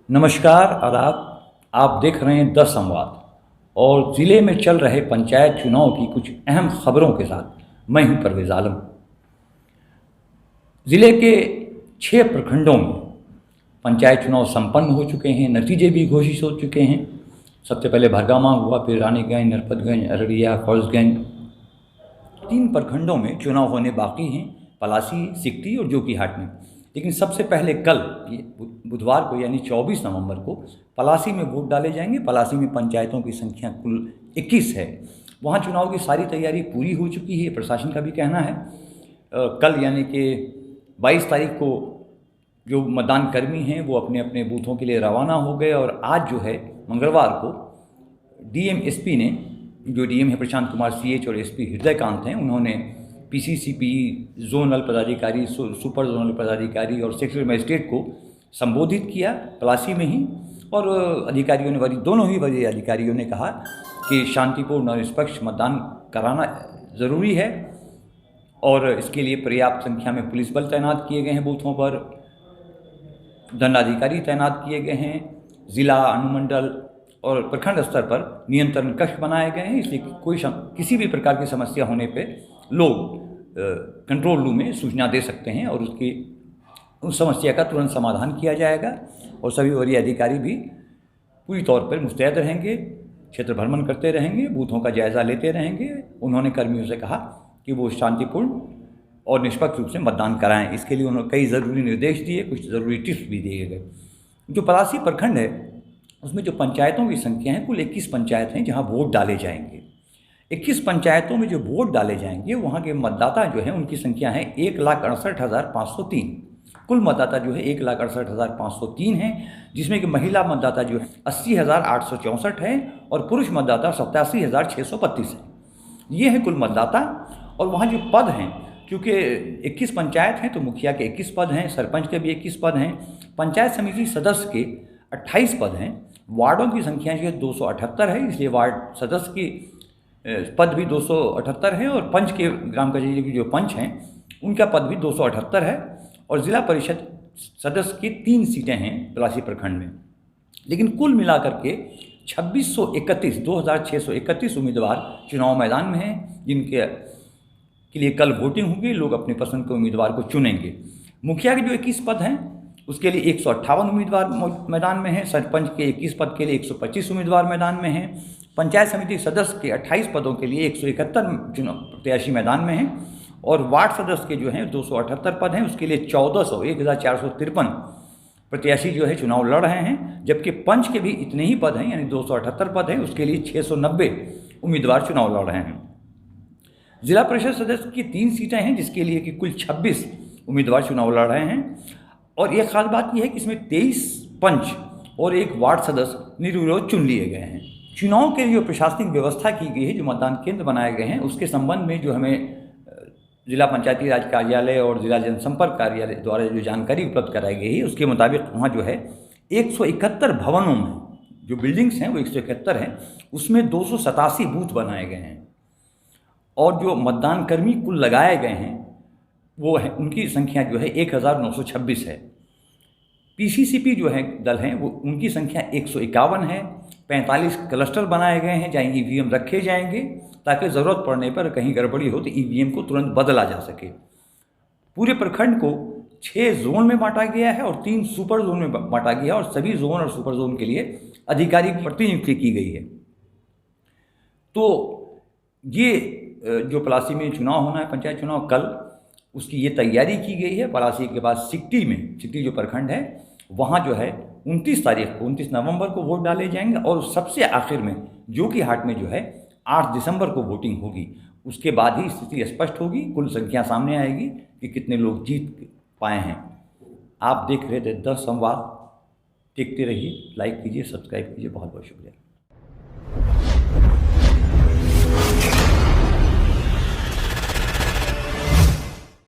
नमस्कार, आप देख रहे हैं 10 संवाद और ज़िले में चल रहे पंचायत चुनाव की कुछ अहम खबरों के साथ मैं हूं परवेज़ आलम। ज़िले के 6 प्रखंडों में पंचायत चुनाव संपन्न हो चुके हैं, नतीजे भी घोषित हो चुके हैं। सबसे पहले भरगामा हुआ, फिर रानीगंज, नरपतगंज, अररिया, फॉल्सगंज। 3 प्रखंडों में चुनाव होने बाकी हैं, पलासी, सिकटी और जोकीहाट में। लेकिन सबसे पहले कल बुधवार को यानी 24 नवंबर को पलासी में वोट डाले जाएंगे। पलासी में पंचायतों की संख्या कुल 21 है। वहाँ चुनाव की सारी तैयारी पूरी हो चुकी है, प्रशासन का भी कहना है। कल यानी कि 22 तारीख को जो मतदान कर्मी हैं वो अपने अपने बूथों के लिए रवाना हो गए और आज जो है मंगलवार को डीएम एसपी ने, जो डीएम है प्रशांत कुमार सीएच और एसपी हृदयकांत हैं, उन्होंने पीसीसीपी, जोनल पदाधिकारी, सुपर जोनल पदाधिकारी और सेक्टर मजिस्ट्रेट को संबोधित किया पलासी में ही। और अधिकारियों ने, दोनों ही वरीय अधिकारियों ने कहा कि शांतिपूर्ण और निष्पक्ष मतदान कराना ज़रूरी है और इसके लिए पर्याप्त संख्या में पुलिस बल तैनात किए गए हैं, बूथों पर दंडाधिकारी तैनात किए गए हैं, ज़िला, अनुमंडल और प्रखंड स्तर पर नियंत्रण कक्ष बनाए गए हैं। इसलिए किसी भी प्रकार की समस्या होने पे लोग कंट्रोल रूम में सूचना दे सकते हैं और उस समस्या का तुरंत समाधान किया जाएगा। और सभी वरीय अधिकारी भी पूरी तौर पर मुस्तैद रहेंगे, क्षेत्र भ्रमण करते रहेंगे, बूथों का जायज़ा लेते रहेंगे। उन्होंने कर्मियों से कहा कि वो शांतिपूर्ण और निष्पक्ष रूप से मतदान कराएं। इसके लिए उन्होंने कई ज़रूरी निर्देश दिए, कुछ ज़रूरी टिप्स भी दिए गए। जो पलासी प्रखंड है उसमें जो पंचायतों की संख्या है, कुल 21 पंचायत हैं जहां वोट डाले जाएंगे। 21 पंचायतों में जो वोट डाले जाएंगे वहां के मतदाता जो है उनकी संख्या है 1,68,503। कुल मतदाता जो है 1,68,503 है, जिसमें कि महिला मतदाता जो है 80,864 है और पुरुष मतदाता 87,632 है। ये है कुल मतदाता। और वहाँ जो पद हैं, क्योंकि 21 पंचायत हैं तो मुखिया के 21 पद हैं, सरपंच के भी 21 पद हैं, पंचायत समिति सदस्य के 28 पद हैं, वार्डों की संख्या जो है 278 है, इसलिए वार्ड सदस्य की पद भी 278 है और पंच के, ग्राम पंचायत के जो पंच हैं उनका पद भी 278 है। और ज़िला परिषद सदस्य की 3 सीटें हैं पलासी प्रखंड में। लेकिन कुल मिलाकर के 2631 उम्मीदवार चुनाव मैदान में हैं, जिनके के लिए कल वोटिंग होगी। लोग अपने पसंद के उम्मीदवार को चुनेंगे। मुखिया के जो 21 पद हैं उसके लिए 158 उम्मीदवार मैदान में हैं, सरपंच के 21 पद के लिए 125 उम्मीदवार मैदान में हैं, पंचायत समिति सदस्य के 28 पदों के लिए 171 चुनाव प्रत्याशी मैदान में हैं और वार्ड सदस्य के जो हैं 278 पद हैं, उसके लिए 1453 प्रत्याशी जो है चुनाव लड़ रहे हैं। जबकि पंच के भी इतने ही पद हैं, यानी 278 पद हैं, उसके लिए 690 उम्मीदवार चुनाव लड़ रहे हैं। जिला परिषद सदस्य की 3 सीटें हैं, जिसके लिए कि कुल 26 उम्मीदवार चुनाव लड़ रहे हैं। और एक खास बात यह है कि इसमें 23 पंच और 1 वार्ड सदस्य निर्विरोध चुन लिए गए हैं। चुनाव के लिए जो प्रशासनिक व्यवस्था की गई है, जो मतदान केंद्र बनाए गए हैं, उसके संबंध में जो हमें जिला पंचायती राज कार्यालय और जिला जनसंपर्क कार्यालय द्वारा जो जानकारी उपलब्ध कराई गई है, उसके मुताबिक वहाँ जो है 171 भवनों में जो बिल्डिंग्स हैं वो 171 हैं, उसमें 287 बूथ बनाए गए हैं और जो मतदान कर्मी कुल लगाए गए हैं वो है, उनकी संख्या जो है 1926 है। पीसीसीपी जो है दल हैं वो, उनकी संख्या 151 है। 45 क्लस्टर बनाए गए हैं जहाँ ईवीएम रखे जाएंगे, ताकि ज़रूरत पड़ने पर कहीं गड़बड़ी हो तो ईवीएम को तुरंत बदला जा सके। पूरे प्रखंड को 6 जोन में बांटा गया है और 3 सुपर जोन में बांटा गया है और सभी जोन और सुपर जोन के लिए अधिकारी की प्रतिनियुक्ति की गई है। तो ये जो पलासी में चुनाव होना है, पंचायत चुनाव कल, उसकी ये तैयारी की गई है। पलासी के बाद सिकटी जो प्रखंड है वहाँ जो है 29 नवंबर को वोट डाले जाएंगे और सबसे आखिर में जोकीहाट में जो है 8 दिसंबर को वोटिंग होगी। उसके बाद ही स्थिति स्पष्ट होगी, कुल संख्या सामने आएगी कि कितने लोग जीत पाए हैं। आप देख रहे थे 10 संवाद। देखते रहिए, लाइक कीजिए, सब्सक्राइब कीजिए। बहुत बहुत शुक्रिया।